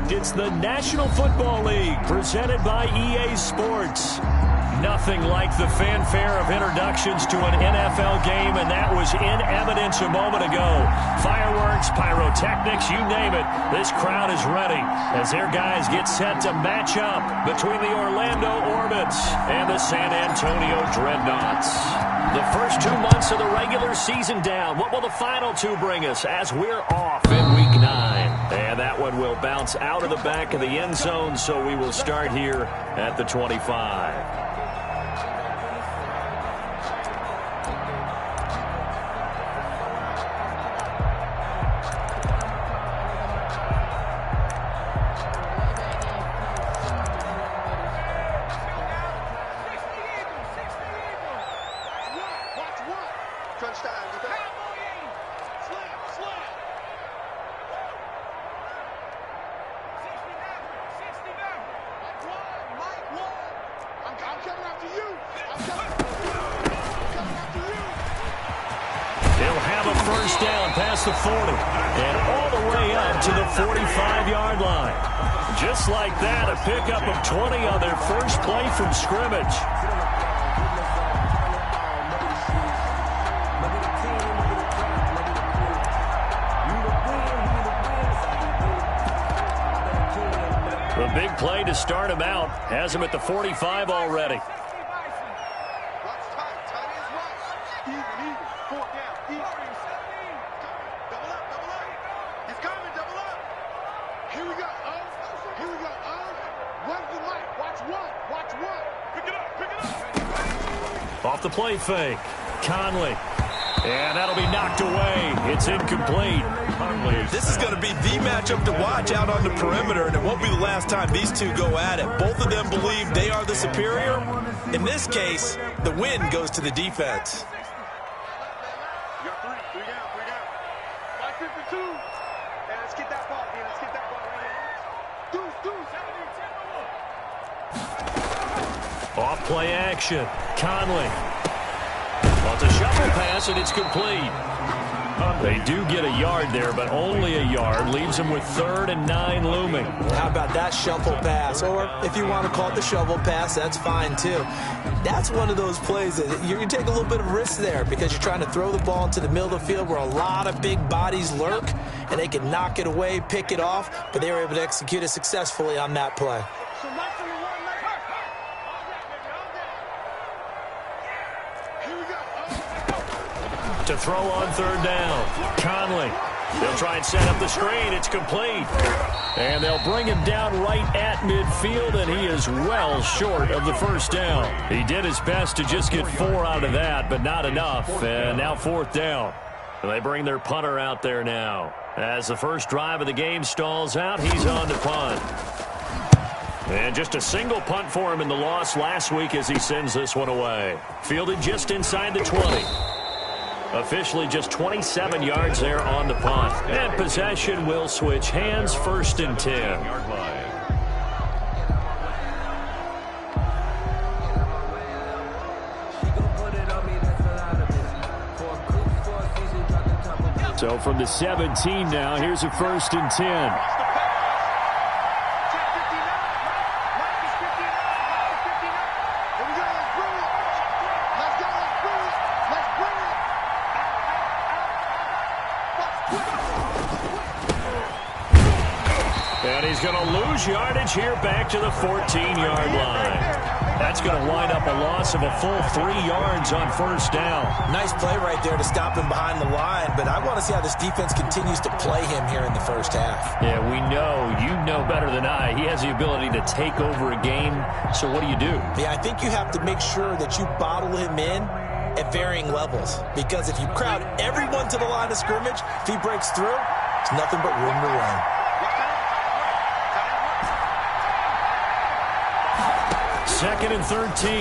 fact, it's the National Football League presented by EA Sports. Nothing like the fanfare of introductions to an NFL game, and that was in evidence a moment ago. Fireworks, pyrotechnics, you name it. This crowd is ready as their guys get set to match up between the Orlando Orbits and the San Antonio Dreadnoughts. The first 2 months of the regular season down. What will the final two bring us as we're off in Week 9? And that one will bounce out of the back of the end zone, so we will start here at the 25. The 40 and all the way up to the 45-yard line. Just like that, a pickup of 20 on their first play from scrimmage. The big play to start him out has him at the 45 already. Off the play fake. Conley. And that'll be knocked away. It's incomplete. This is going to be the matchup to watch out on the perimeter, and it won't be the last time these two go at it. Both of them believe they are the superior. In this case, the win goes to the defense. You got three down. 552. And let's get that ball, man. Let's get that ball right here. Off play action. Conley. Wants a shuffle pass, and it's complete. They do get a yard there, but only a yard. Leaves them with 3rd and 9 looming. How about that shuffle pass? Or if you want to call it the shovel pass, that's fine too. That's one of those plays that you take a little bit of risk there because you're trying to throw the ball into the middle of the field where a lot of big bodies lurk, and they can knock it away, pick it off, but they were able to execute it successfully on that play. To throw on 3rd down. Conley. They'll try and set up the screen. It's complete. And they'll bring him down right at midfield, and he is well short of the first down. He did his best to just get 4 out of that, but not enough. And now 4th down. And they bring their punter out there now. As the first drive of the game stalls out, he's on to punt. And just a single punt for him in the loss last week as he sends this one away. Fielded just inside the 20. Officially just 27 yards there on the punt. And possession will switch hands, 1st and 10. So from the 17 now, here's a 1st and 10. He's going to lose yardage here back to the 14-yard line. That's going to wind up a loss of a full 3 yards on 1st down. Nice play right there to stop him behind the line, but I want to see how this defense continues to play him here in the first half. Yeah, we know. You know better than I. He has the ability to take over a game, so what do you do? Yeah, I think you have to make sure that you bottle him in at varying levels, because if you crowd everyone to the line of scrimmage, if he breaks through, it's nothing but room to run. 2nd and 13.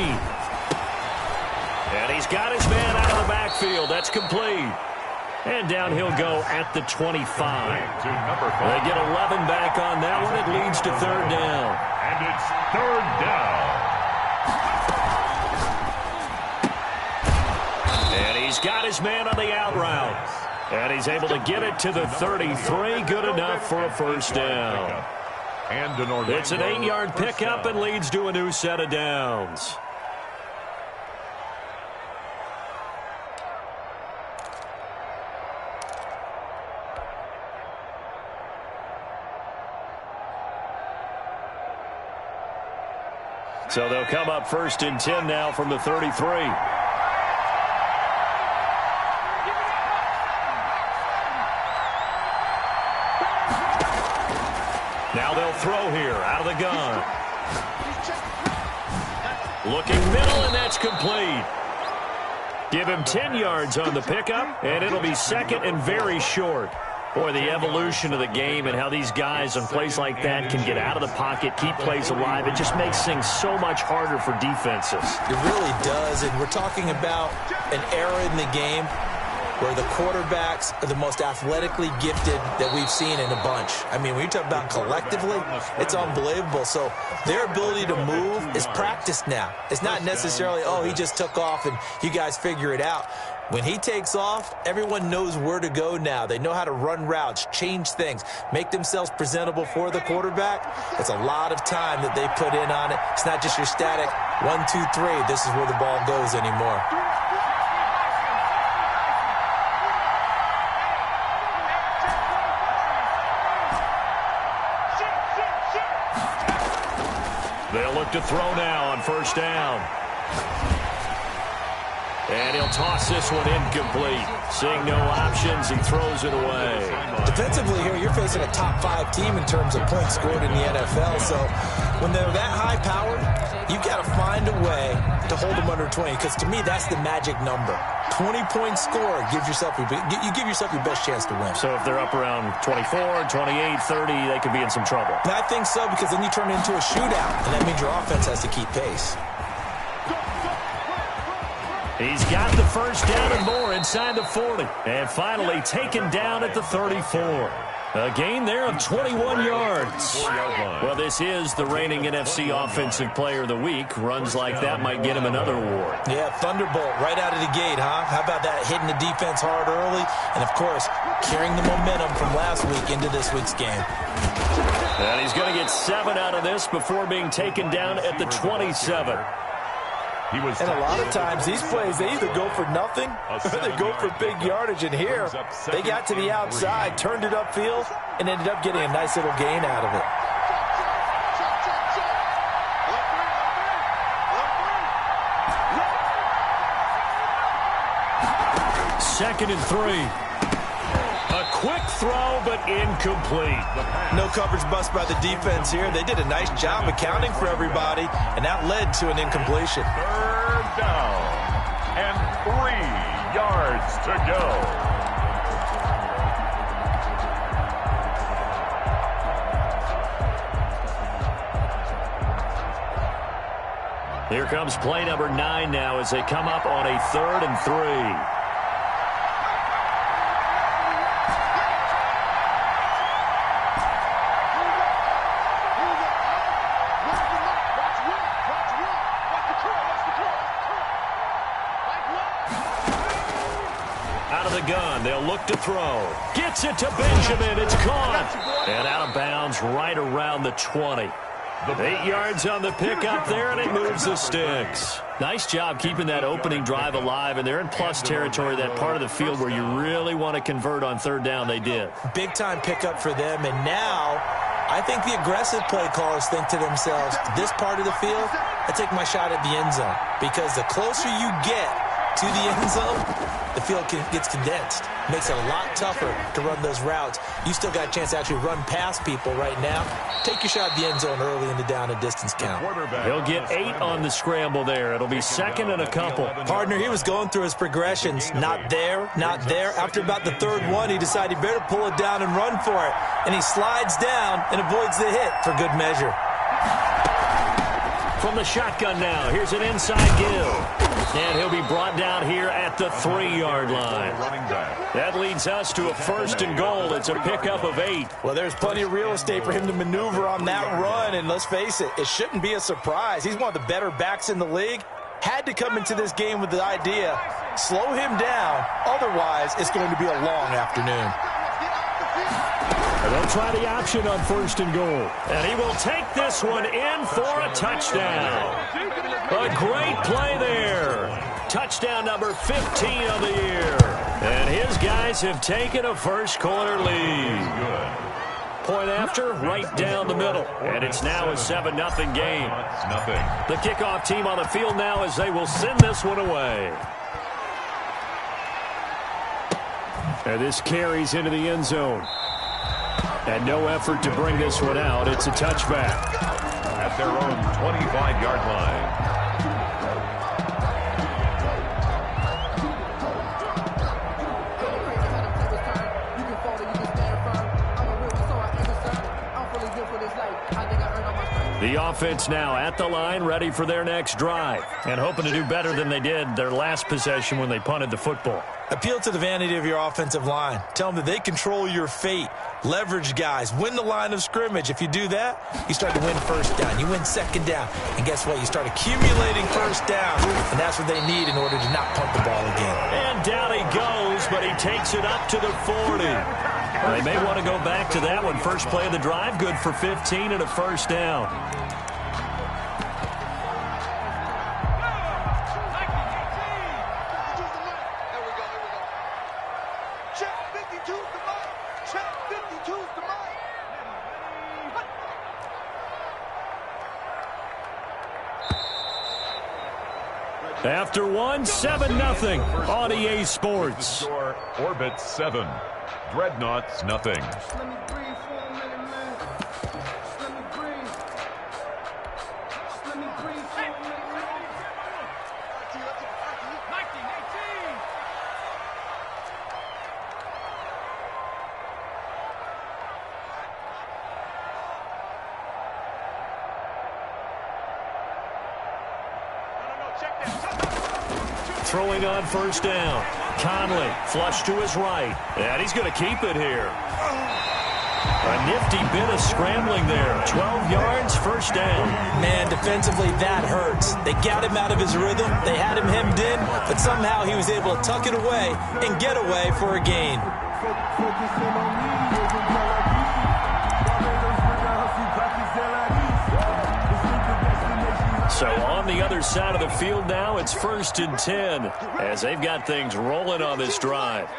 And he's got his man out of the backfield. That's complete. And down he'll go at the 25. They get 11 back on that one. It leads to 3rd down. And it's 3rd down. And he's got his man on the out route. And he's able to get it to the 33. Good enough for a 1st down. It's an 8-yard pickup and leads to a new set of downs. So they'll come up 1st and 10 now from the 33. Now they'll throw here out of the gun. Looking middle, and that's complete. Give him 10 yards on the pickup, and it'll be 2nd and very short. Boy, the evolution of the game and how these guys on plays like that can get out of the pocket, keep plays alive, it just makes things so much harder for defenses. It really does, and we're talking about an era in the game where the quarterbacks are the most athletically gifted that we've seen in a bunch. I mean, when you talk about collectively, it's unbelievable. So their ability to move is practiced now. It's not necessarily, oh, he just took off and you guys figure it out. When he takes off, everyone knows where to go now. They know how to run routes, change things, make themselves presentable for the quarterback. It's a lot of time that they put in on it. It's not just your static 1, 2, 3, this is where the ball goes anymore. They'll look to throw now on 1st down. And he'll toss this one incomplete. Seeing no options, he throws it away. Defensively here, you're facing a top 5 team in terms of points scored in the NFL. So when they're that high powered, you've got to find a way to hold them under 20. Because to me, that's the magic number. 20-point score gives yourself you give yourself your best chance to win. So if they're up around 24, 28, 30, they could be in some trouble. And I think so, because then you turn it into a shootout, and that means your offense has to keep pace. He's got the 1st down and more inside the 40. And finally taken down at the 34. A gain there of 21 yards. Well, this is the reigning NFC Offensive Player of the Week. Runs like that might get him another award. Yeah, Thunderbolt right out of the gate, huh? How about that, hitting the defense hard early? And, of course, carrying the momentum from last week into this week's game. And he's going to get 7 out of this before being taken down at the 27. And a lot of times, these plays, they either go for nothing or they go for big yardage. And here, they got to the outside, turned it upfield, and ended up getting a nice little gain out of it. Second and 3. A quick throw, but incomplete. No coverage bust by the defense here. They did a nice job accounting for everybody, and that led to an incompletion. 3rd down and 3 yards to go. Here comes play number 9 now as they come up on a 3rd and 3. Gun. They'll look to throw. Gets it to Benjamin. It's caught. And out of bounds right around the 20. 8 yards on the pickup there, and it moves the sticks. Nice job keeping that opening drive alive, and they're in plus territory, that part of the field where you really want to convert on 3rd down. They did. Big-time pickup for them, and now I think the aggressive play callers think to themselves, this part of the field, I take my shot at the end zone, because the closer you get to the end zone, the field gets condensed. Makes it a lot tougher to run those routes. You still got a chance to actually run past people right now. Take your shot at the end zone early in the down and distance count. He'll get 8 on the scramble there. It'll be 2nd and a couple. Partner, he was going through his progressions. Not there, not there. After about the 3rd one, he decided he better pull it down and run for it. And he slides down and avoids the hit for good measure. From the shotgun now, here's an inside Gill. And he'll be brought down here at the 3-yard line. That leads us to a 1st and goal. It's a pickup of 8. Well, there's plenty of real estate for him to maneuver on that run. And let's face it, it shouldn't be a surprise. He's one of the better backs in the league. Had to come into this game with the idea, slow him down. Otherwise, it's going to be a long afternoon. And they'll try the option on 1st and goal. And he will take this one in for a touchdown. A great play there. Touchdown number 15 of the year. And his guys have taken a first quarter lead. Point after, right down the middle. And it's now a 7-0 game. The kickoff team on the field now as they will send this one away. And this carries into the end zone. And no effort to bring this one out. It's a touchback. At their own 25-yard line. The offense now at the line, ready for their next drive. And hoping to do better than they did their last possession when they punted the football. Appeal to the vanity of your offensive line. Tell them that they control your fate. Leverage guys. Win the line of scrimmage. If you do that, you start to win first down. You win second down. And guess what? You start accumulating first downs. And that's what they need in order to not punt the ball again. And down he goes, but he takes it up to the 40. They may want to go back to that one. First play of the drive, good for 15 and a first down. After one, 7-0 on EA Sports. Orbit 7. Dreadnoughts, nothing. Throwing on first down. Conley, flush to his right. And he's going to keep it here. A nifty bit of scrambling there. 12 yards, first down. Man, defensively, that hurts. They got him out of his rhythm. They had him hemmed in, but somehow he was able to tuck it away and get away for a gain. So on the other side of the field now, it's 1st and 10 as they've got things rolling on this drive.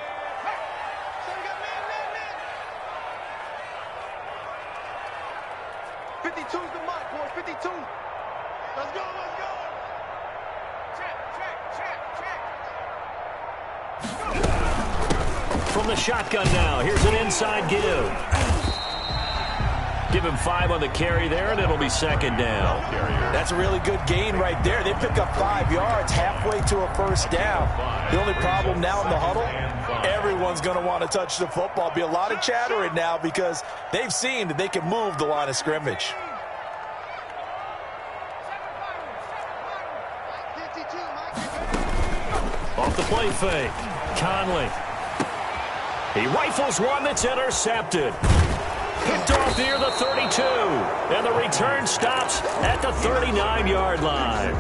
From the shotgun now, here's an inside give. Give him 5 on the carry there, and it'll be second down. That's a really good gain right there. They pick up 5 yards halfway to a first down. The only problem now in the huddle, everyone's going to want to touch the football. Be a lot of chattering now because they've seen that they can move the line of scrimmage. Off the play fake. Conley. He rifles one that's intercepted. Picked off near the 32. And the return stops at the 39-yard line.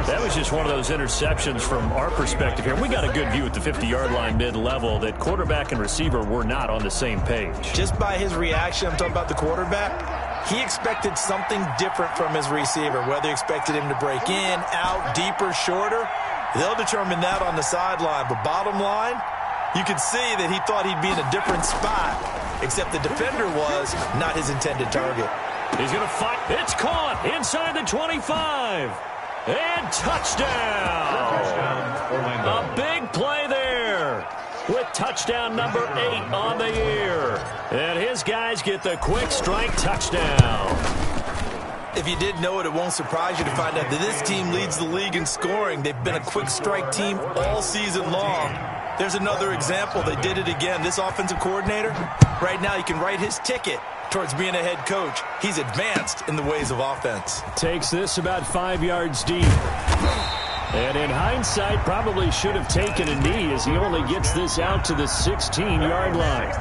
That was just one of those interceptions from our perspective here. We got a good view at the 50-yard line mid-level that quarterback and receiver were not on the same page. Just by his reaction, I'm talking about the quarterback, he expected something different from his receiver. Whether he expected him to break in, out, deeper, shorter, they'll determine that on the sideline. But bottom line, you could see that he thought he'd be in a different spot, except the defender was not his intended target. He's going to fight. It's caught inside the 25. And touchdown. A big play there with touchdown number 8 on the year. And his guys get the quick strike touchdown. If you didn't know it, it won't surprise you to find out that this team leads the league in scoring. They've been a quick strike team all season long. There's another example. They did it again. This offensive coordinator, right now, you can write his ticket towards being a head coach. He's advanced in the ways of offense. Takes this about 5 yards deep. And in hindsight, probably should have taken a knee as he only gets this out to the 16-yard line.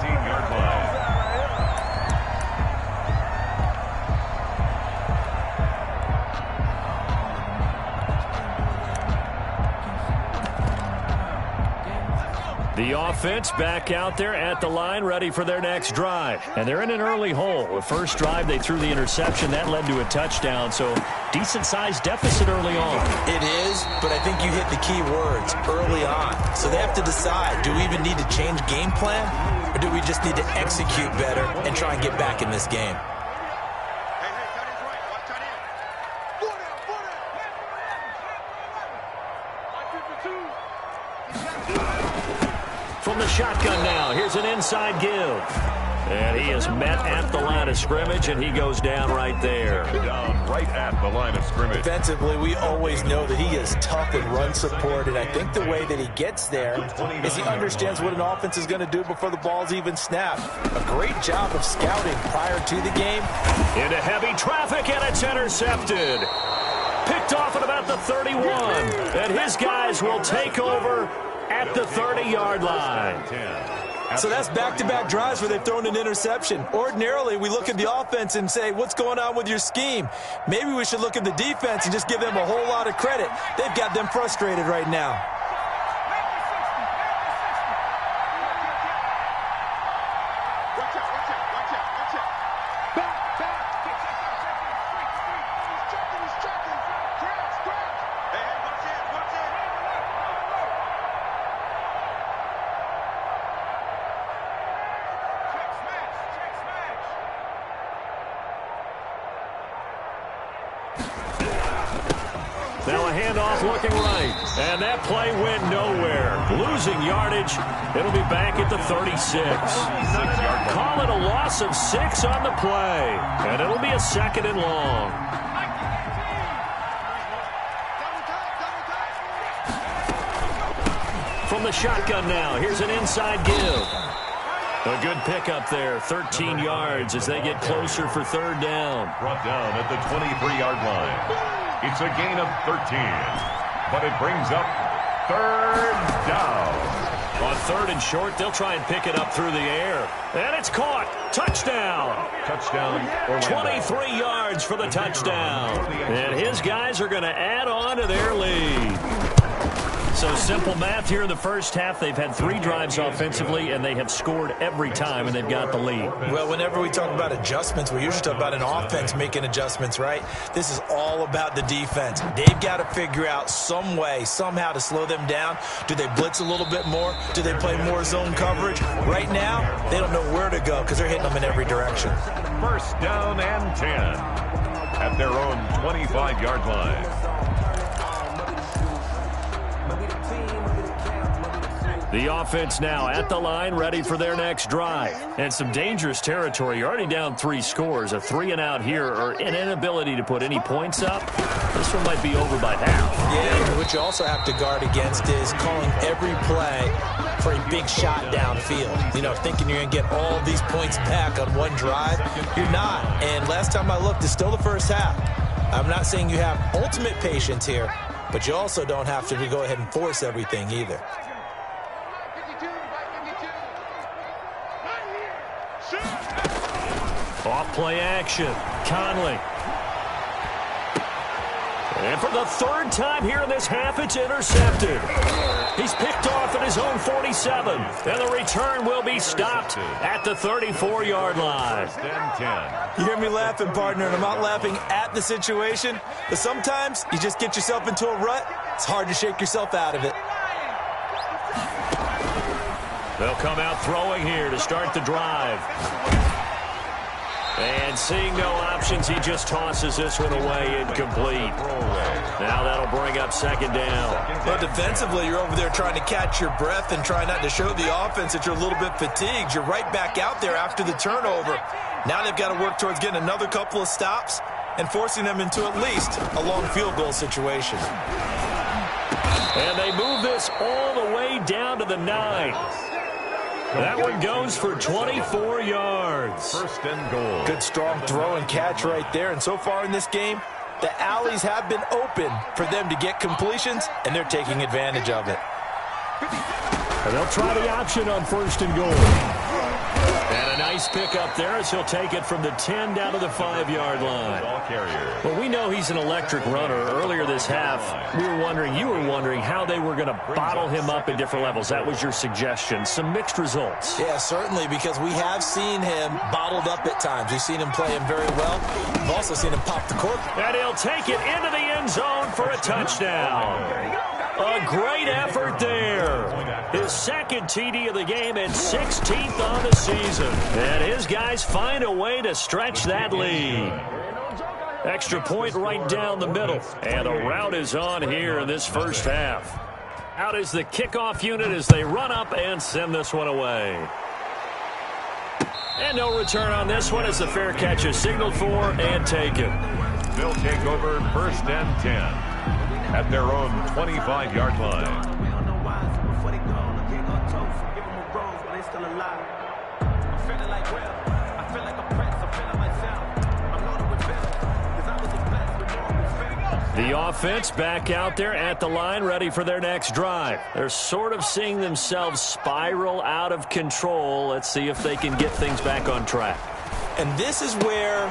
The offense back out there at the line, ready for their next drive. And they're in an early hole. The first drive, they threw the interception. That led to a touchdown, so decent-sized deficit early on. It is, but I think you hit the key words, early on. So they have to decide, do we even need to change game plan, or do we just need to execute better and try and get back in this game? From the shotgun now, here's an inside give. And he is met at the line of scrimmage, and he goes down right there. Down right at the line of scrimmage. Defensively, we always know that he is tough in run support, and I think the way that he gets there is he understands what an offense is going to do before the ball's even snapped. A great job of scouting prior to the game. Into heavy traffic, and it's intercepted. Picked off at about the 31, and his guys will take over at the 30-yard line. So that's back-to-back drives where they've thrown an interception. Ordinarily, we look at the offense and say, what's going on with your scheme? Maybe we should look at the defense and just give them a whole lot of credit. They've got them frustrated right now. Now a handoff looking right. And that play went nowhere. Losing yardage. It'll be back at the 36. Call it a loss of 6 on the play. And it'll be a 2nd and long. From the shotgun now, here's an inside give. A good pickup there, 13 yards as they get closer for 3rd down. Brought down at the 23-yard line. It's a gain of 13, but it brings up 3rd down. On 3rd and short, they'll try and pick it up through the air. And it's caught. Touchdown. Touchdown, Orlando. 23 yards for the touchdown. And his guys are going to add on to their lead. So simple math here in the first half. They've had 3 drives offensively, and they have scored every time, and they've got the lead. Well, whenever we talk about adjustments, we usually talk about an offense making adjustments, right? This is all about the defense. They've got to figure out some way, somehow to slow them down. Do they blitz a little bit more? Do they play more zone coverage? Right now, they don't know where to go because they're hitting them in every direction. 1st down and 10 at their own 25-yard line. The offense now at the line, ready for their next drive. And some dangerous territory. You're already down 3 scores. A 3-and-out here, or an inability to put any points up. This one might be over by half. Yeah, what you also have to guard against is calling every play for a big shot downfield. You know, thinking you're going to get all these points back on one drive. You're not. And last time I looked, it's still the first half. I'm not saying you have ultimate patience here, but you also don't have to go ahead and force everything either. Off play action. Conley. And for the 3rd time here in this half, it's intercepted. He's picked off at his own 47. And the return will be stopped at the 34-yard line. You hear me laughing, partner, and I'm not laughing at the situation. But sometimes you just get yourself into a rut. It's hard to shake yourself out of it. They'll come out throwing here to start the drive. And seeing no options, he just tosses this one away incomplete. Now that'll bring up 2nd down. But defensively, you're over there trying to catch your breath and try not to show the offense that you're a little bit fatigued. You're right back out there after the turnover. Now they've got to work towards getting another couple of stops and forcing them into at least a long field goal situation. And they move this all the way down to the 9. That one goes for 24 yards. 1st and goal. Good strong throw and catch right there. And so far in this game, the alleys have been open for them to get completions, and they're taking advantage of it. And they'll try the option on 1st and goal. And a nice pickup there as he'll take it from the 10 down to the 5-yard line. Well, we know he's an electric runner. Earlier this half, you were wondering how they were going to bottle him up at different levels. That was your suggestion. Some mixed results. Yeah, certainly, because we have seen him bottled up at times. We've seen him play him very well. We've also seen him pop the cork. And he'll take it into the end zone for a touchdown. A great effort there. His second TD of the game and 16th on the season. And his guys find a way to stretch that lead. Extra point right down the middle. And the route is on here in this first half. Out is the kickoff unit as they run up and send this one away. And no return on this one as the fair catch is signaled for and taken. They'll take over first and 10 at their own 25-yard line. The offense back out there at the line, ready for their next drive. They're sort of seeing themselves spiral out of control. Let's see if they can get things back on track. And this is where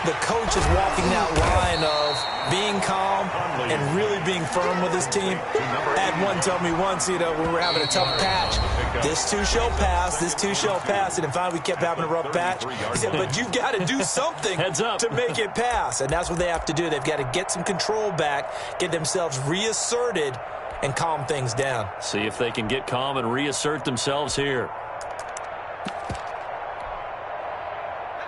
the coach is walking that line of being calm and really being firm with his team. I had one tell me once, when we were having a tough patch, this too shall pass, this too shall pass. And finally we kept having a rough patch. He said, but you got to do something to make it pass. And that's what they have to do. They've got to get some control back, get themselves reasserted, and calm things down. See if they can get calm and reassert themselves here.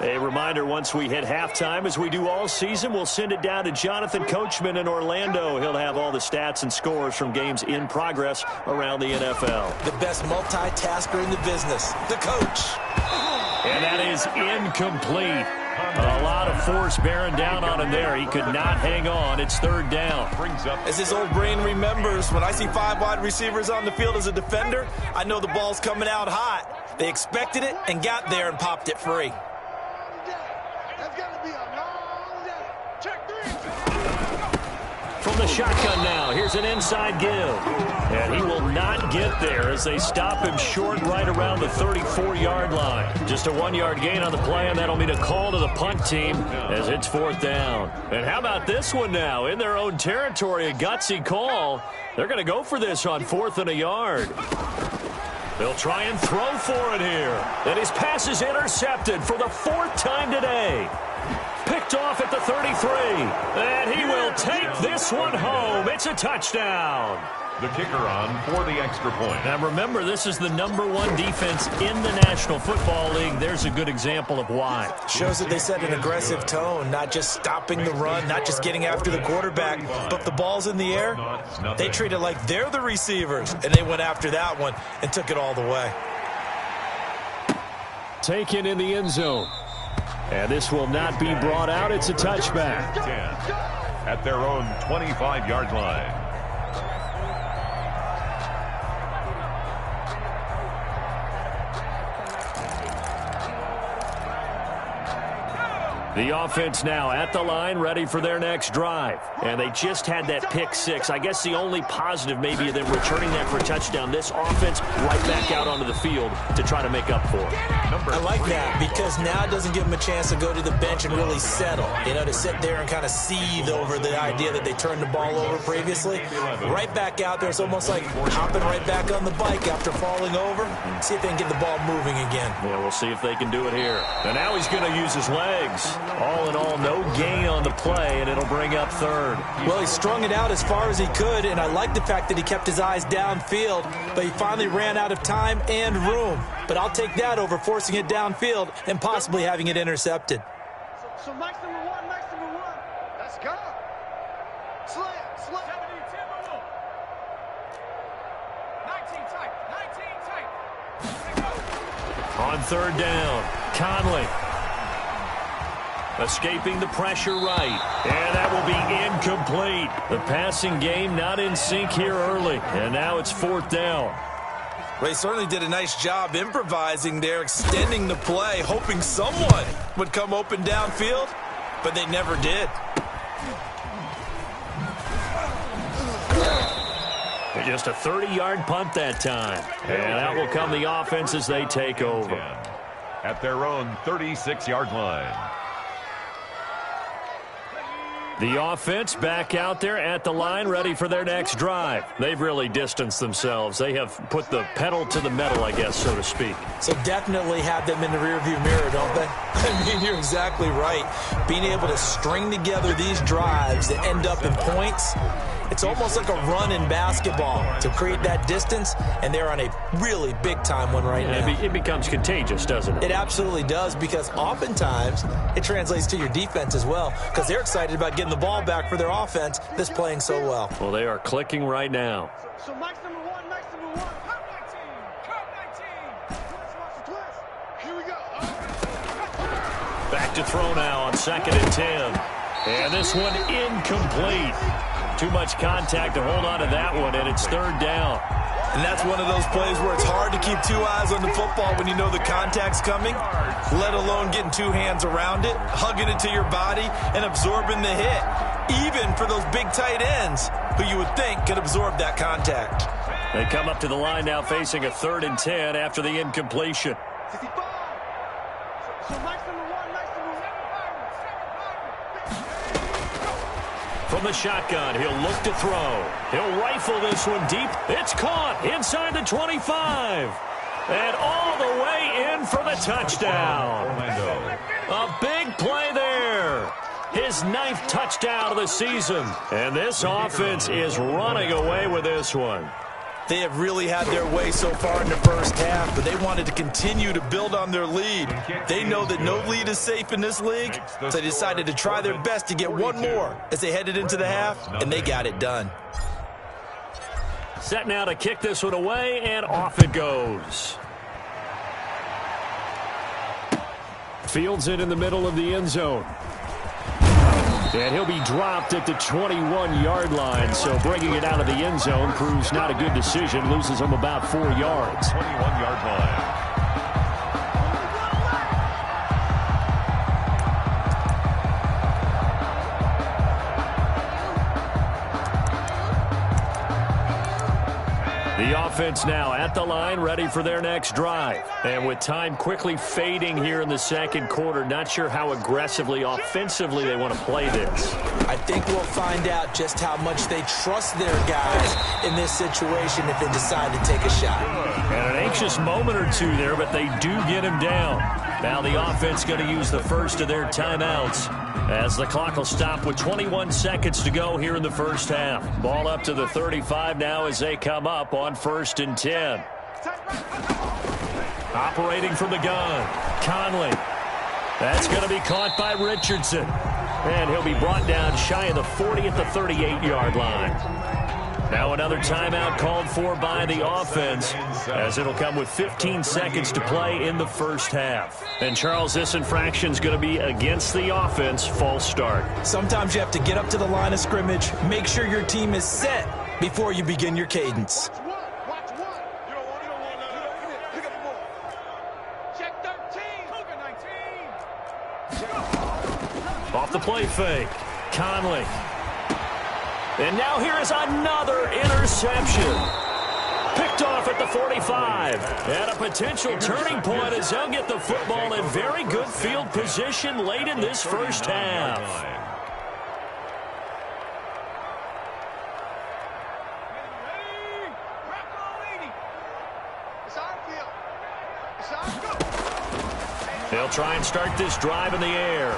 A reminder, once we hit halftime, as we do all season, we'll send it down to Jonathan Coachman in Orlando. He'll have all the stats and scores from games in progress around the NFL. The best multitasker in the business, the coach. And that is incomplete. A lot of force bearing down on him there. He could not hang on. It's third down. As his old brain remembers, when I see 5 wide receivers on the field as a defender, I know the ball's coming out hot. They expected it and got there and popped it free. From the shotgun now, here's an inside give. And he will not get there as they stop him short right around the 34-yard line. Just a 1-yard gain on the play, and that'll mean a call to the punt team as it's fourth down. And how about this one now? In their own territory, a gutsy call. They're going to go for this on 4th and a yard. They'll try and throw for it here. And his pass is intercepted for the 4th time today. Picked off at the 33. And he will take this one home. It's a touchdown. The kicker on for the extra point. Now remember, this is the #1 defense in the National Football League. There's a good example of why. Shows that they set an aggressive tone, not just stopping the run, not just getting after the quarterback, but the ball's in the air. They treat it like they're the receivers, and they went after that one and took it all the way. Taken in the end zone. And this will not be brought out. It's a touchback. 10 at their own 25-yard line. The offense now at the line, ready for their next drive. And they just had that pick six. I guess the only positive maybe of them returning that for a touchdown. This offense right back out onto the field to try to make up for it. I like that because now it doesn't give them a chance to go to the bench and really settle. To sit there and kind of seethe over the idea that they turned the ball over previously. Right back out there. It's almost like hopping right back on the bike after falling over. See if they can get the ball moving again. Yeah, we'll see if they can do it here. And now he's going to use his legs. All in all, no gain on the play, and it'll bring up third. Well, he strung it out as far as he could, and I like the fact that he kept his eyes downfield, but he finally ran out of time and room. But I'll take that over forcing it downfield and possibly having it intercepted. So Mike's number one. Let's go. Slam. 19 tight. On third down, Conley. Escaping the pressure right. And that will be incomplete. The passing game not in sync here early. And now it's fourth down. Ray certainly did a nice job improvising there, extending the play, hoping someone would come open downfield, but they never did. Just a 30-yard punt that time. And out will come the offense as they take over. at their own 36-yard line. The offense back out there at the line, ready for their next drive. They've really distanced themselves. They have put the pedal to the metal, I guess, so to speak. So definitely have them in the rearview mirror, don't they? I mean, you're exactly right. Being able to string together these drives that end up in points, it's almost like a run in basketball to create that distance, and they're on a really big-time one right now. It becomes contagious, doesn't it? It absolutely does, because oftentimes it translates to your defense as well, because they're excited about getting the ball back for their offense that's playing so well. Well, they are clicking right now. So Mike's number one, Mike's number one. Cut 19, cut 19. Twist. Here we go. Back to throw now on 2nd and 10. And this one incomplete. Too much contact to hold on to that one, and it's 3rd down. And that's one of those plays where it's hard to keep 2 eyes on the football when you know the contact's coming, let alone getting 2 hands around it, hugging it to your body, and absorbing the hit, even for those big tight ends who you would think could absorb that contact. They come up to the line now facing a 3rd and 10 after the incompletion. 65. So Mike's number one, Mike's number one. From the shotgun, he'll look to throw. He'll rifle this one deep. It's caught inside the 25. And all the way in for the touchdown. A big play there. His 9th touchdown of the season. And this offense is running away with this one. They have really had their way so far in the first half, but they wanted to continue to build on their lead. They know that no lead is safe in this league, so they decided to try their best to get one more as they headed into the half, and they got it done. Set now to kick this one away, and off it goes. Fields it in the middle of the end zone. And he'll be dropped at the 21-yard line, so bringing it out of the end zone proves not a good decision. Loses him about 4 yards. 21-yard line. The offense now at the line, ready for their next drive. And with time quickly fading here in the 2nd quarter, not sure how aggressively, offensively they want to play this. I think we'll find out just how much they trust their guys in this situation if they decide to take a shot. And an anxious moment or two there, but they do get him down. Now the offense going to use the first of their timeouts as the clock will stop with 21 seconds to go here in the first half. Ball up to the 35 now as they come up on 1st and 10. Operating from the gun, Conley. That's going to be caught by Richardson. And he'll be brought down shy of the 40 at the 38-yard line. Now another timeout called for by the offense as it'll come with 15 seconds to play in the first half. And, Charles, this infraction's going to be against the offense. False start. Sometimes you have to get up to the line of scrimmage, make sure your team is set before you begin your cadence. Watch one. You don't want pick up the ball. Check 13. Cougar 19. Off the play fake. Conley. And now here is another interception. Picked off at the 45. And a potential turning point as they'll get the football in very good field position late in this first half. They'll try and start this drive in the air.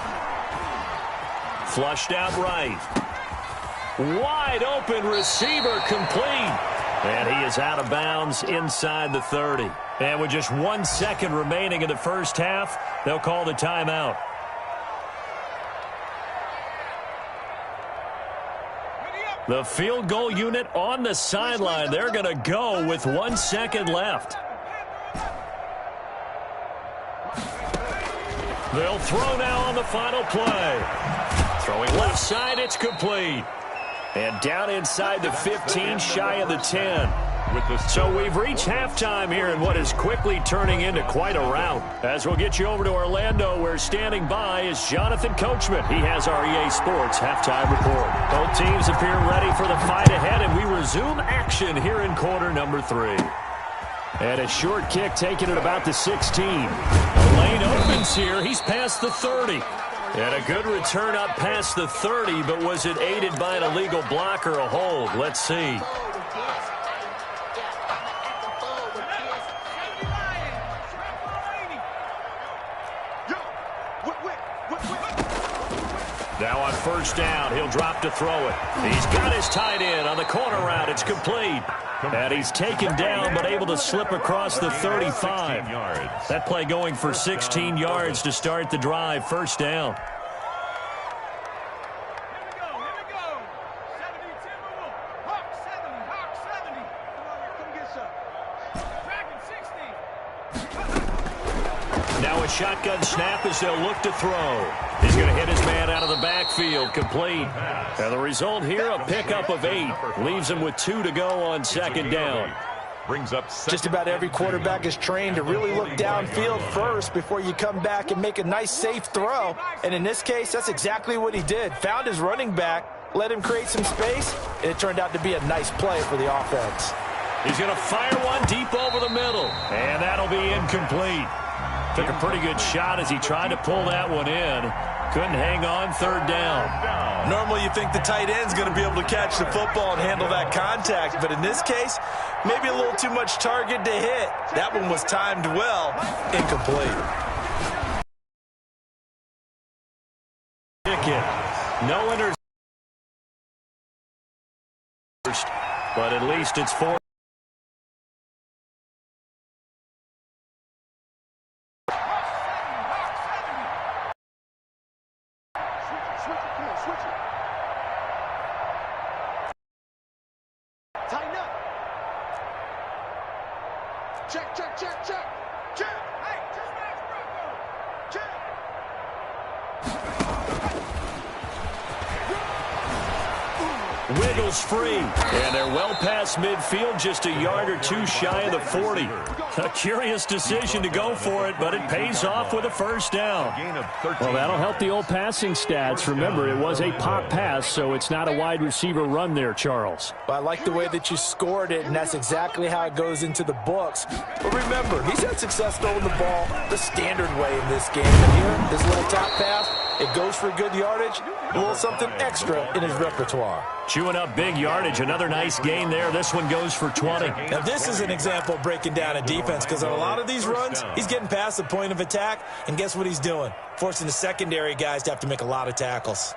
Flushed out right. Wide open receiver complete. And he is out of bounds inside the 30. And with just 1 second remaining in the first half, they'll call the timeout. The field goal unit on the sideline. They're going to go with 1 second left. They'll throw now on the final play. Throwing left side, it's complete. And down inside the 15, shy of the 10. So we've reached halftime here in what is quickly turning into quite a rout. As we'll get you over to Orlando, where standing by is Jonathan Coachman. He has our EA Sports halftime report. Both teams appear ready for the fight ahead, and we resume action here in quarter number 3. And a short kick taken at about the 16. The lane opens here. He's past the 30. And a good return up past the 30, but was it aided by an illegal block or a hold? Let's see. Now on first down, he'll drop to throw it. He's got his tight end on the corner route. It's complete. And he's taken down but able to slip across the 35. That play going for 16 yards to start the drive. First down. Now a shotgun snap as they'll look to throw. He's going to hit his man out of the backfield, complete. And the result here, a pickup of 8. Leaves him with 2 to go on second down. Brings up just about every quarterback is trained to really look downfield first before you come back and make a nice, safe throw. And in this case, that's exactly what he did. Found his running back, let him create some space, and it turned out to be a nice play for the offense. He's going to fire one deep over the middle, and that'll be incomplete. Took a pretty good shot as he tried to pull that one in. Couldn't hang on. Third down. Normally you think the tight end's going to be able to catch the football and handle that contact, but in this case, maybe a little too much target to hit. That one was timed well. Incomplete. No interception, but at least it's 4. Wiggles free, and they're well past midfield, just a yard or 2 shy of the 40. A curious decision to go for it, but it pays off with a first down. Well, that'll help the old passing stats. Remember, it was a pop pass, so it's not a wide receiver run there, Charles. Well, I like the way that you scored it, and that's exactly how it goes into the books. But remember, he's had success throwing the ball the standard way in this game. And here, this little top pass, it goes for good yardage, a little something extra in his repertoire. Chewing up big yardage, another nice gain there. This one goes for 20. Now this is an example of breaking down a defense, because on a lot of these runs, he's getting past the point of attack, and guess what he's doing? Forcing the secondary guys to have to make a lot of tackles.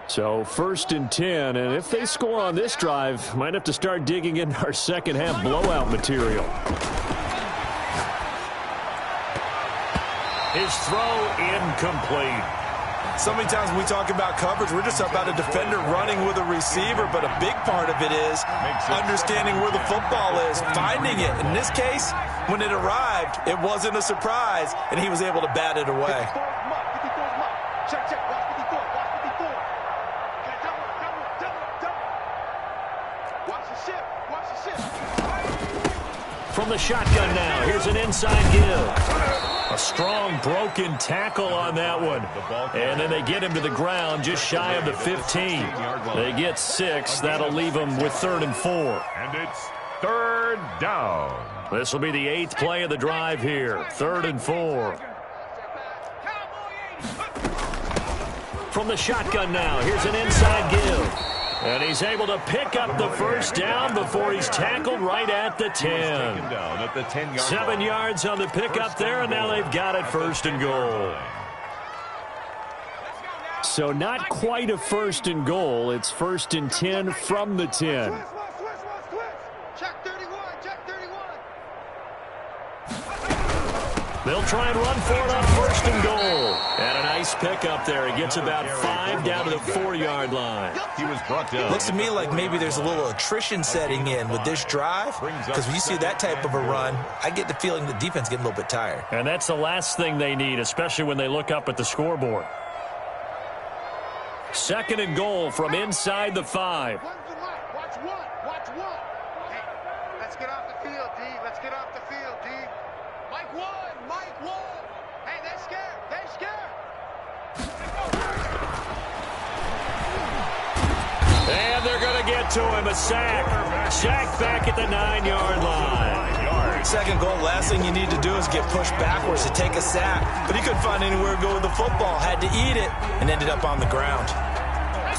So first and 10, and if they score on this drive, might have to start digging into our second half blowout material. His throw incomplete. So many times when we talk about coverage, we're just talking about a defender running with a receiver, but a big part of it is understanding where the football is, finding it. In this case, when it arrived, it wasn't a surprise, and he was able to bat it away. From the shotgun now, here's an inside give. A strong broken tackle on that one. And then they get him to the ground just shy of the 15. They get 6. That'll leave them with 3rd and 4. And it's 3rd down. This will be the 8th play of the drive here. 3rd and 4. From the shotgun now, here's an inside give. And he's able to pick up the first down before he's tackled right at the 10. 7 yards on the pickup there, and now they've got it 1st and goal. So not quite a 1st and goal. It's 1st and 10 from the 10. Check 31, check 31. They'll try and run for it on 1st and goal. And a nice pickup there. He gets about 5 down to the 4-yard line. He was brought down. Looks to me like maybe there's a little attrition setting in with this drive, because when you see that type of a run, I get the feeling the defense getting a little bit tired. And that's the last thing they need, especially when they look up at the scoreboard. 2nd and goal from inside the 5. Watch one, watch one. Hey, let's get off the field, D. Let's get off the field, D. Mike 1, Mike 1. Hey, they're scared, they're scared. And they're going to him, a sack. Sack back at the 9-yard line. Second goal, last thing you need to do is get pushed backwards to take a sack. But he couldn't find anywhere to go with the football. Had to eat it and ended up on the ground.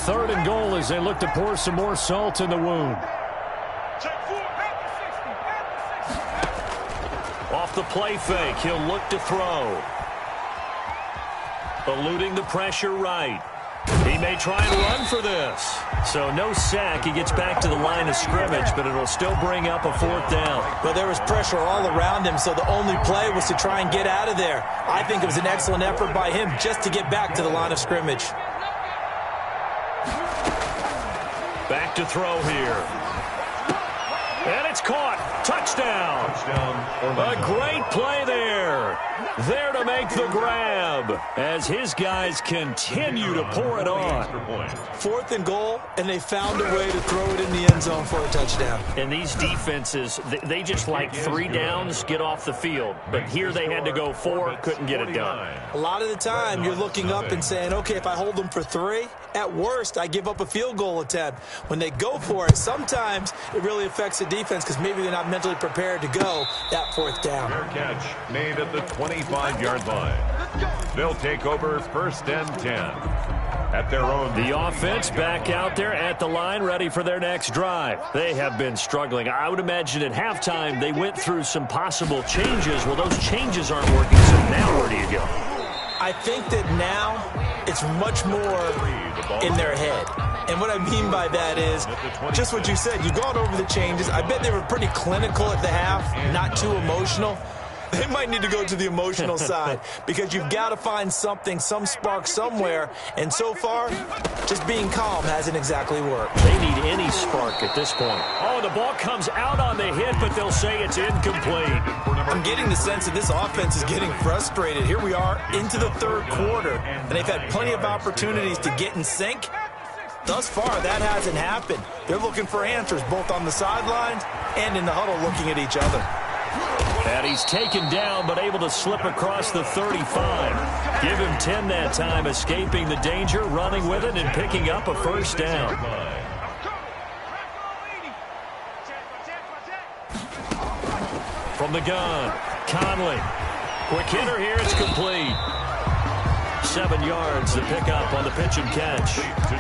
3rd and goal as they look to pour some more salt in the wound. Off the play fake, he'll look to throw. Eluding the pressure right. He may try and run for this. So no sack. He gets back to the line of scrimmage, but it'll still bring up a 4th down. Well, there was pressure all around him, so the only play was to try and get out of there. I think it was an excellent effort by him just to get back to the line of scrimmage. Back to throw here. And it's caught. Touchdown. A great play there. There to make the grab as his guys continue to pour it on. 4th and goal, and they found a way to throw it in the end zone for a touchdown. And these defenses, they just like 3 downs, get off the field. But here they had to go 4, couldn't get it done. A lot of the time, you're looking up and saying, okay, if I hold them for 3, at worst, I give up a field goal attempt. When they go for it, sometimes it really affects the defense because maybe they're not mentally prepared to go that 4th down. Fair catch made at the 25-yard line. They'll take over 1st and 10 at their own. The offense back out there at the line, ready for their next drive. They have been struggling. I would imagine at halftime they went through some possible changes. Well, those changes aren't working, so now where do you go? I think that now it's much more in their head. And what I mean by that is just what you said. You've gone over the changes. I bet they were pretty clinical at the half, not too emotional. They might need to go to the emotional side because you've got to find something, some spark somewhere. And so far, just being calm hasn't exactly worked. They need any spark at this point. Oh, the ball comes out on the hit, but they'll say it's incomplete. I'm getting the sense that this offense is getting frustrated. Here we are into the 3rd quarter, and they've had plenty of opportunities to get in sync. Thus far, that hasn't happened. They're looking for answers both on the sidelines and in the huddle looking at each other. And he's taken down, but able to slip across the 35. Give him 10 that time, escaping the danger, running with it, and picking up a 1st down. From the gun, Conley. Quick hitter here, it's complete. 7 yards, the pickup on the pitch and catch.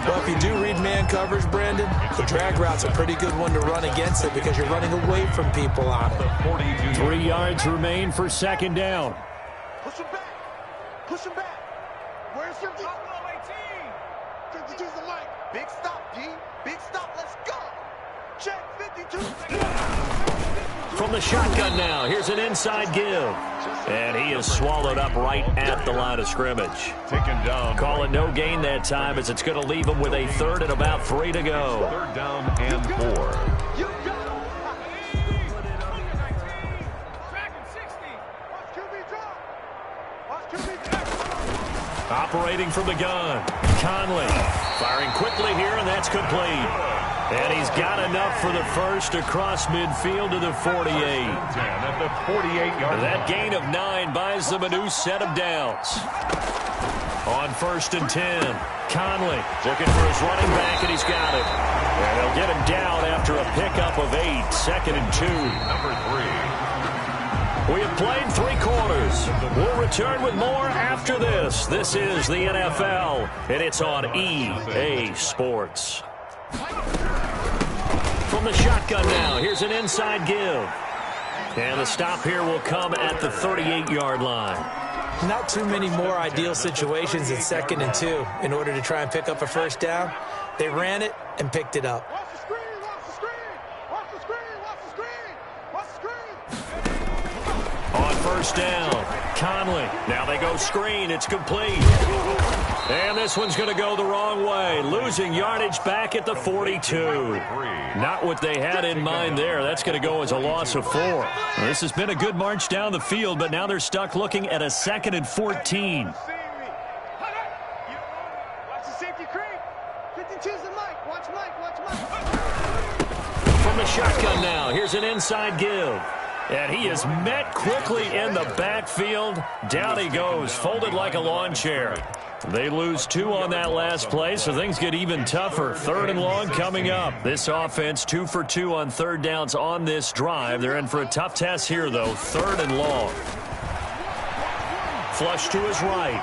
Well, if you do read man coverage, Brandon, the drag route's a pretty good one to run against it because you're running away from people on it. 3 yards remain for 2nd down. Push him back. Push him back. Where's 50? 52's the mic. Big stop, D. Big stop. Let's go. Check 52. From the shotgun now, here's an inside give. And he is swallowed up right at the line of scrimmage. Taken down. Call it no gain that time as it's going to leave him with a 3rd and about 3 to go. 3rd down and 4. Operating from the gun, Conley. Firing quickly here, and that's complete. And he's got enough for the 1st across midfield to the 48. At the 48-yard line. That gain of 9 buys them a new set of downs. On 1st and 10, Conley looking for his running back, and he's got it. And they'll get him down after a pickup of 8, 2nd and 2. Number 3. We have played 3 quarters. We'll return with more after this. This is the NFL, and it's on EA Sports. From the shotgun now, here's an inside give. And the stop here will come at the 38-yard line. Not too many more ideal situations in 2nd and 2 in order to try and pick up a 1st down. They ran it and picked it up. Watch the screen. Watch the screen. Watch the screen. Watch the screen. Watch the screen. On 1st down, Conley. Now they go screen. It's complete. And this one's going to go the wrong way. Losing yardage back at the 42. Not what they had in mind there. That's going to go as a loss of 4. Well, this has been a good march down the field, but now they're stuck looking at a 2nd and 14. Watch the safety creep. 52's the mic. Watch Mike. Watch Mike. From the shotgun now, here's an inside give. And he is met quickly in the backfield. Down he goes, folded like a lawn chair. They lose 2 on that last play, so things get even tougher. 3rd and long coming up. This offense 2 for 2 on 3rd downs on this drive. They're in for a tough test here, though. 3rd and long. Flush to his right.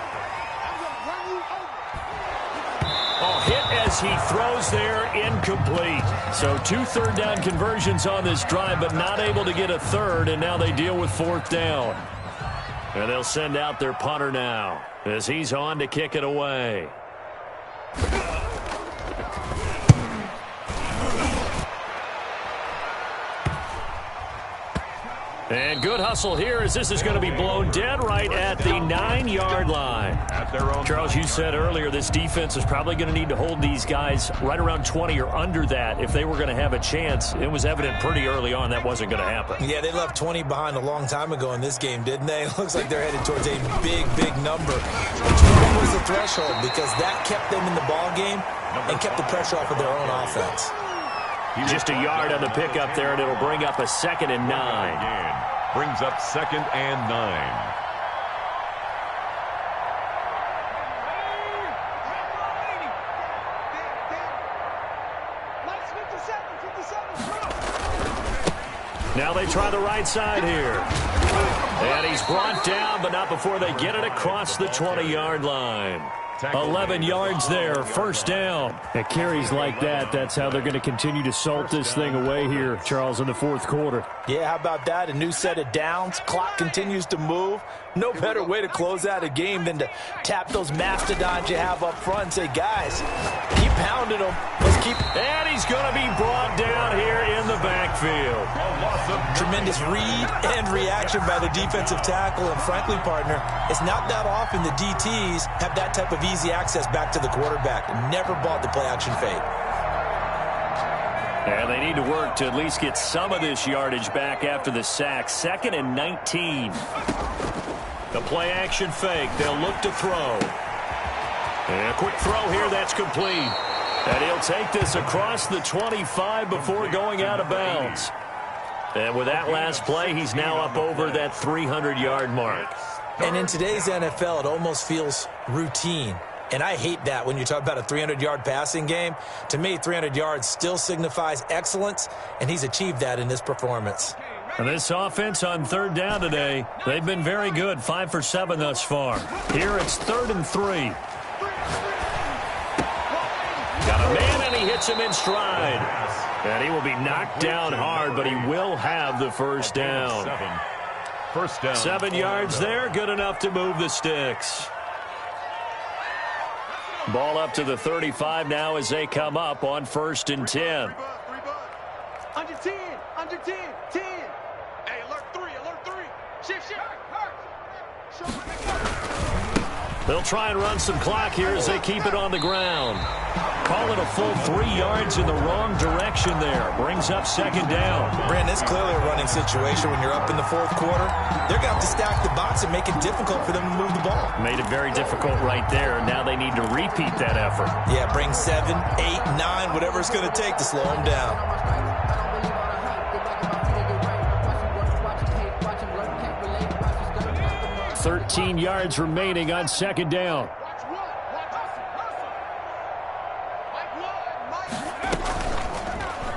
Oh, hit as he throws there, incomplete. So 2 3rd down conversions on this drive, but not able to get a 3rd, and now they deal with 4th down. And they'll send out their punter now as he's on to kick it away. And good hustle here as this is going to be blown dead right at the 9-yard line. Charles, you said earlier this defense is probably going to need to hold these guys right around 20 or under that if they were going to have a chance. It was evident pretty early on that wasn't going to happen. Yeah, they left 20 behind a long time ago in this game, didn't they? It looks like they're headed towards a big, big number. 20 was the threshold because that kept them in the ball game and kept the pressure off of their own offense. Just a yard on the pickup there, and it'll bring up a 2nd and 9. Brings up 2nd and 9. Now they try the right side here. And he's brought down, but not before they get it across the 20-yard line. 11 yards there, 1st down. At carries like that, that's how they're going to continue to salt this thing away here, Charles, in the 4th quarter. Yeah, how about that? A new set of downs. Clock continues to move. No better way to close out a game than to tap those mastodons you have up front and say, guys, keep pounding them. Let's keep. And he's going to be brought down here in the backfield. Tremendous read and reaction by the defensive tackle. And frankly, partner, it's not that often the DTs have that type of easy access back to the quarterback. Never bought the play-action fake. And they need to work to at least get some of this yardage back after the sack. 2nd and 19. The play-action fake. They'll look to throw. And a quick throw here. That's complete. And he'll take this across the 25 before going out of bounds. And with that last play, he's now up over that 300-yard mark. And in today's NFL, it almost feels routine. And I hate that when you talk about a 300-yard passing game. To me, 300 yards still signifies excellence, and he's achieved that in this performance. And this offense on 3rd down today, they've been very good, 5 for 7 thus far. Here it's 3rd and 3. Got a man, and he hits him in stride. And he will be knocked down hard, but he will have the 1st down. 1st down. 7 yards there, good enough to move the sticks. Ball up to the 35 now as they come up on 1st and 10. Under 10, under 10, 10. Hey, alert 3, alert 3. Shift. They'll try and run some clock here as they keep it on the ground. Call it a full 3 yards in the wrong direction there. Brings up 2nd down. Brandon, it's clearly a running situation when you're up in the 4th quarter. They're going to have to stack the box and make it difficult for them to move the ball. Made it very difficult right there. Now they need to repeat that effort. Yeah, bring 7, 8, 9, whatever it's going to take to slow them down. 13 yards remaining on 2nd down.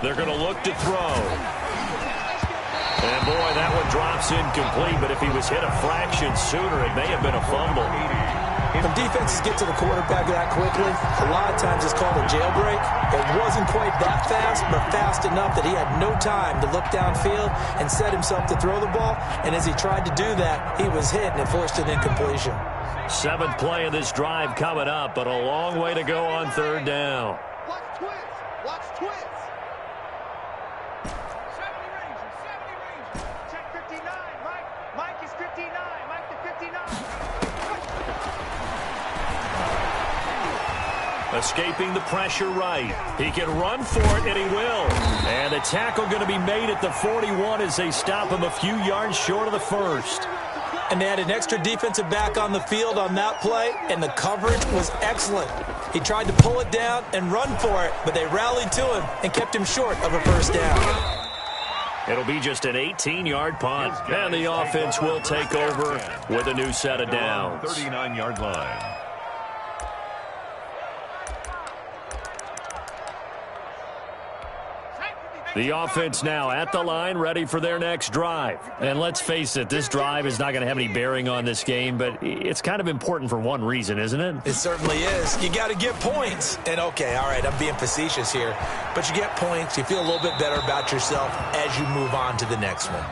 They're going to look to throw. And, boy, that one drops incomplete, but if he was hit a fraction sooner, it may have been a fumble. When defenses get to the quarterback that quickly, a lot of times it's called a jailbreak. It wasn't quite that fast, but fast enough that he had no time to look downfield and set himself to throw the ball. And as he tried to do that, he was hit, and it forced an incompletion. 7th play of this drive coming up, but a long way to go on 3rd down. Watch twins. Watch twins. 70 range. Check 59. Mike is 59. Mike to 59. Escaping the pressure right. He can run for it, and he will. And the tackle going to be made at the 41 as they stop him a few yards short of the 1st. And they had an extra defensive back on the field on that play, and the coverage was excellent. He tried to pull it down and run for it, but they rallied to him and kept him short of a 1st down. It'll be just an 18-yard punt, and the offense will take over with a new set of downs. 39-yard line. The offense now at the line, ready for their next drive. And let's face it, this drive is not going to have any bearing on this game, but it's kind of important for one reason, isn't it? It certainly is. You got to get points. And, okay, all right, I'm being facetious here, but you get points, you feel a little bit better about yourself as you move on to the next one.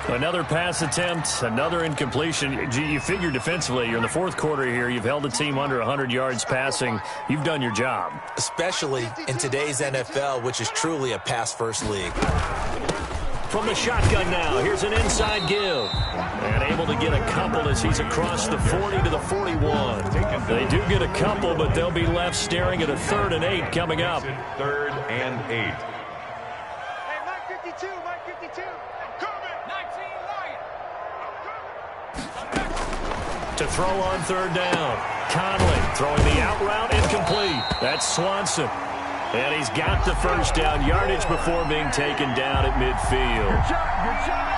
Another pass attempt, another incompletion. You figure defensively, you're in the fourth quarter here. You've held the team under 100 yards passing. You've done your job. Especially in today's NFL, which is truly a pass-first league. From the shotgun now, here's an inside give. And able to get a couple as he's across the 40 to the 41. They do get a couple, but they'll be left staring at a 3rd and 8 coming up. 3rd and 8. Hey, Mike 52, Mike 52. To throw on 3rd down. Conley throwing the out route incomplete. That's Swanson. And he's got the first down yardage before being taken down at midfield.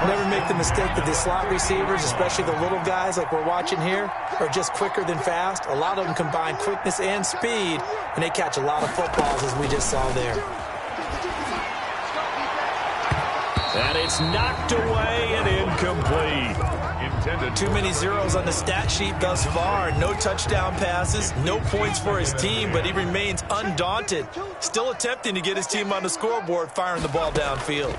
Never make the mistake that the slot receivers, especially the little guys like we're watching here, are just quicker than fast. A lot of them combine quickness and speed, and they catch a lot of footballs as we just saw there. And it's knocked away and incomplete. Too many zeros on the stat sheet thus far. No touchdown passes, no points for his team, but he remains undaunted. Still attempting to get his team on the scoreboard, firing the ball downfield.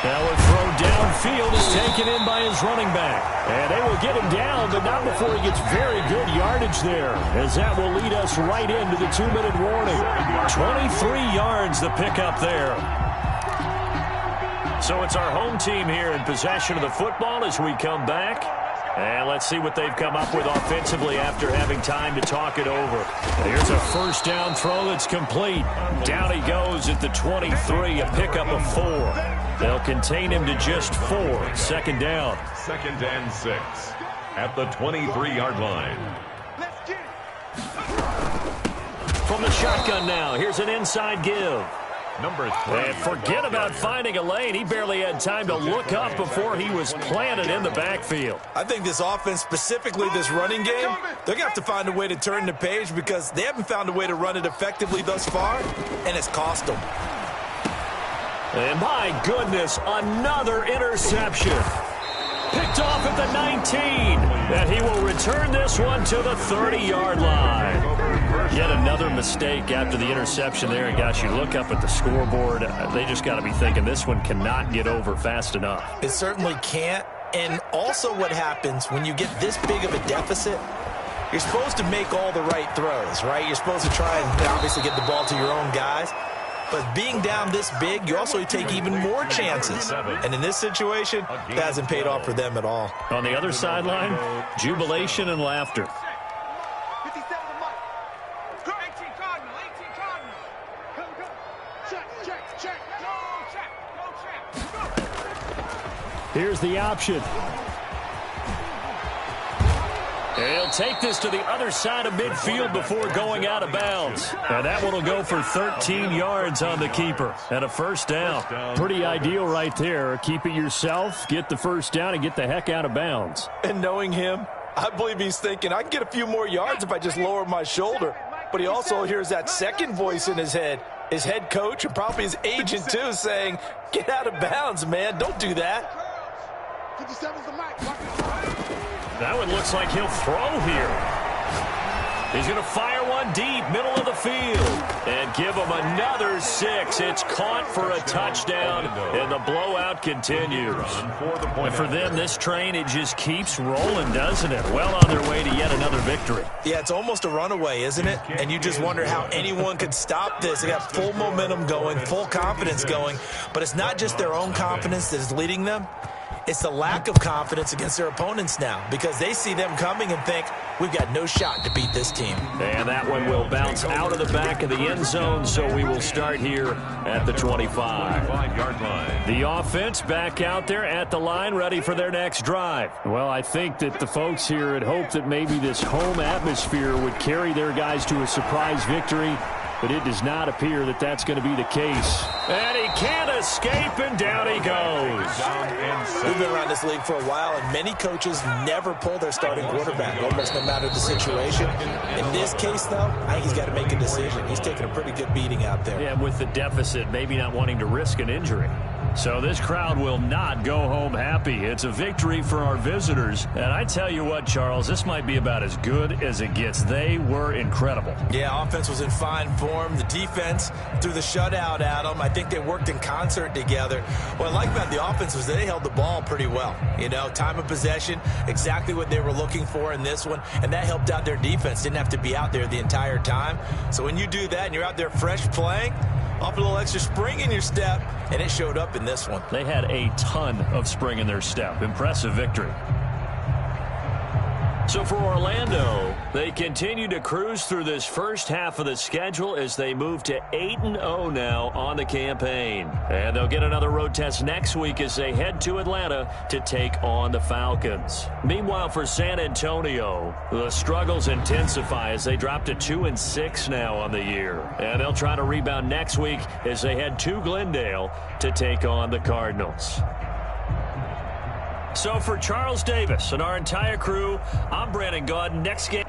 Now a throw downfield is taken in by his running back. And they will get him down, but not before he gets very good yardage there, as that will lead us right into the 2-minute warning. 23 yards the pickup there. So it's our home team here in possession of the football as we come back. And let's see what they've come up with offensively after having time to talk it over. Here's a first down throw that's complete. Down he goes at the 23, a pickup of 4. They'll contain him to just 4. 2nd down. 2nd and 6 at the 23-yard line. From the shotgun now, here's an inside give. Number 3. And forget about finding a lane. He barely had time to look up before he was planted in the backfield. I think this offense, specifically this running game, they're going to have to find a way to turn the page because they haven't found a way to run it effectively thus far, and it's cost them. And my goodness, another interception. Picked off at the 19. And he will return this one to the 30-yard line. Yet another mistake after the interception there. And gosh, you look up at the scoreboard, they just got to be thinking this one cannot get over fast enough. It certainly can't. And also what happens when you get this big of a deficit, you're supposed to make all the right throws, right? You're supposed to try and obviously get the ball to your own guys. But being down this big, you also take even more chances. And in this situation, it hasn't paid off for them at all. On the other sideline, jubilation and laughter. 57 to Mike. 18 Cardinal, 18 Cardinal. Go. Check. Go. Here's the option. He'll take this to the other side of midfield before going out of bounds. And that one will go for 13 yards on the keeper and a first down. Pretty ideal right there. Keep it yourself, get the first down, and get the heck out of bounds. And knowing him, I believe he's thinking, I can get a few more yards if I just lower my shoulder. But he also hears that second voice in his head, his head coach and probably his agent too, saying, get out of bounds, man. Don't do that. 57's the Mike. That one looks like he'll throw here. He's going to fire one deep, middle of the field, and give him another 6. It's caught for a touchdown, and the blowout continues. And for them, this train, it just keeps rolling, doesn't it? Well on their way to yet another victory. Yeah, it's almost a runaway, isn't it? And you just wonder how anyone could stop this. They got full momentum going, full confidence going, but it's not just their own confidence that is leading them. It's the lack of confidence against their opponents now because they see them coming and think, we've got no shot to beat this team. And that one will bounce out of the back of the end zone, so we will start here at the 25-yard line. The offense back out there at the line, ready for their next drive. Well, I think that the folks here had hoped that maybe this home atmosphere would carry their guys to a surprise victory. but it does not appear that that's going to be the case. And he can't escape, and down he goes. We've been around this league for a while, and many coaches never pull their starting quarterback, almost no matter the situation. In this case, though, I think he's got to make a decision. He's taking a pretty good beating out there. Yeah, with the deficit, maybe not wanting to risk an injury. So this crowd will not go home happy. It's a victory for our visitors. And I tell you what, Charles, this might be about as good as it gets. They were incredible. Yeah, offense was in fine form. The defense threw the shutout at them. I think they worked in concert together. What I like about the offense was they held the ball pretty well. You know, time of possession, exactly what they were looking for in this one. And that helped out their defense. Didn't have to be out there the entire time. So when you do that and you're out there fresh playing, off a little extra spring in your step, and it showed up in this one. They had a ton of spring in their step. Impressive victory. So for Orlando, they continue to cruise through this first half of the schedule as they move to 8-0 now on the campaign. And they'll get another road test next week as they head to Atlanta to take on the Falcons. Meanwhile, for San Antonio, the struggles intensify as they drop to 2-6 now on the year. And they'll try to rebound next week as they head to Glendale to take on the Cardinals. So for Charles Davis and our entire crew, I'm Brandon Gaud. Next game.